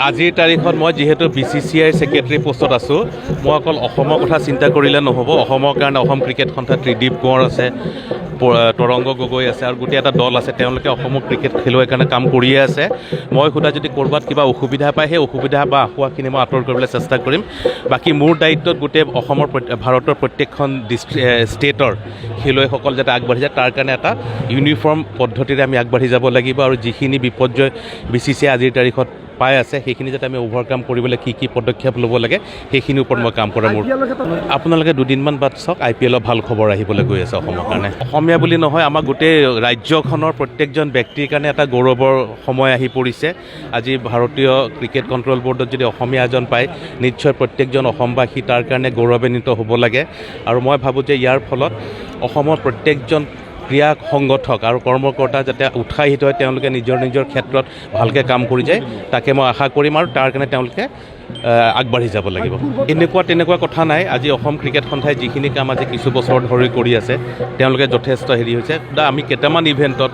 আজিৰ তাৰিখত মই যিহেতু BCCI সেক্ৰেটাৰী পোষ্টত আছোঁ, মই অকল অসমৰ কথা চিন্তা কৰিলে নহ'ব। অসমৰ কাৰণে অসম ক্ৰিকেট সন্থা ত্ৰিদীপ কোঁৱৰ আছে, তৰংগ গগৈ আছে আৰু গোটেই এটা দল আছে। তেওঁলোকে অসমৰ ক্ৰিকেট খেলুৱৈৰ কাৰণে কাম কৰিয়ে আছে। মই সোধা যদি ক'ৰবাত কিবা অসুবিধা পায়, সেই অসুবিধা বা আসোঁৱাহখিনি মই আঁতৰ কৰিবলৈ চেষ্টা কৰিম। বাকী মোৰ দায়িত্বত গোটেই অসমৰ ভাৰতৰ প্ৰত্যেকখন ষ্টেটৰ খেলুৱৈসকল যাতে আগবাঢ়ি যায়, তাৰ কাৰণে এটা ইউনিফৰ্ম পদ্ধতিৰে আমি আগবাঢ়ি যাব লাগিব। আৰু যিখিনি বিপৰ্যয় BCCI আজিৰ তাৰিখত পাই আছে, সেইখিনি যাতে আমি অভাৰকাম কৰিবলৈ কি পদক্ষেপ ল'ব লাগে, সেইখিনিৰ ওপৰত মই কাম কৰা। মোৰ আপোনালোকে দুদিনমান বাদ চাওক, IPLৰ ভাল খবৰ আহিবলৈ গৈ আছে অসমৰ কাৰণে। অসমীয়া বুলি নহয়, আমাৰ গোটেই ৰাজ্যখনৰ প্ৰত্যেকজন ব্যক্তিৰ কাৰণে এটা গৌৰৱৰ সময় আহি পৰিছে। আজি ভাৰতীয় ক্ৰিকেট কণ্ট্ৰল বৰ্ডত যদি অসমীয়া এজন পায়, নিশ্চয় প্ৰত্যেকজন অসমবাসী তাৰ কাৰণে গৌৰৱান্বিত হ'ব লাগে। আৰু মই ভাবোঁ যে ইয়াৰ ফলত অসমৰ প্ৰত্যেকজন ক্ৰীড়া সংগঠক আৰু কৰ্মকৰ্তা যাতে উৎসাহিত হয়, তেওঁলোকে নিজৰ ক্ষেত্ৰত ভালকৈ কাম কৰি যায়, তাকে মই আশা কৰিম। আৰু তাৰ কাৰণে তেওঁলোকে আগবাঢ়ি যাব লাগিব। তেনেকুৱা কথা নাই। আজি অসম ক্ৰিকেট সন্থাই যিখিনি কাম আজি কিছু বছৰ ধৰি কৰি আছে, তেওঁলোকে যথেষ্ট হেৰি হৈছে। আমি কেইটামান ইভেণ্টত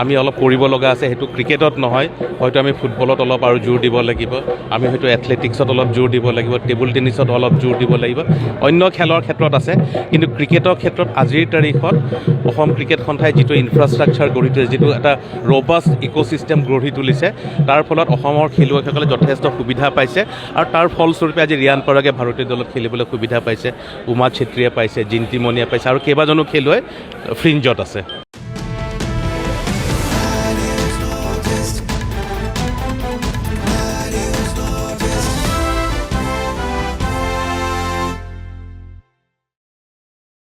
আমি অলপ কৰিব লগা আছে, সেইটো ক্ৰিকেটত নহয়, হয়তো আমি ফুটবলত অলপ আৰু জোৰ দিব লাগিব, আমি হয়তো এথলেটিক্সত অলপ জোৰ দিব লাগিব, টেবুল টেনিছত অলপ জোৰ দিব লাগিব, অন্য খেলৰ ক্ষেত্ৰত আছে। কিন্তু ক্ৰিকেটৰ ক্ষেত্ৰত আজিৰ তাৰিখত অসম ক্ৰিকেট সন্থাই যিটো ইনফ্ৰাষ্ট্ৰাকচাৰ গঢ়ি তুলিছে, যিটো এটা ৰবাষ্ট ইক'ছিষ্টেম গঢ়ি তুলিছে, তাৰ ফলত অসমৰ খেলুৱৈসকলে যথেষ্ট সুবিধা পাইছে। আৰু তাৰ ফলস্বৰূপে আজি ৰিয়ান পৰাগে ভাৰতীয় দলত খেলিবলৈ সুবিধা পাইছে, উমা চেত্ৰীয়ে পাইছে, জিন্তি মণিয়ে পাইছে, আৰু কেইবাজনো খেলুৱৈ ফ্ৰিঞ্জত আছে।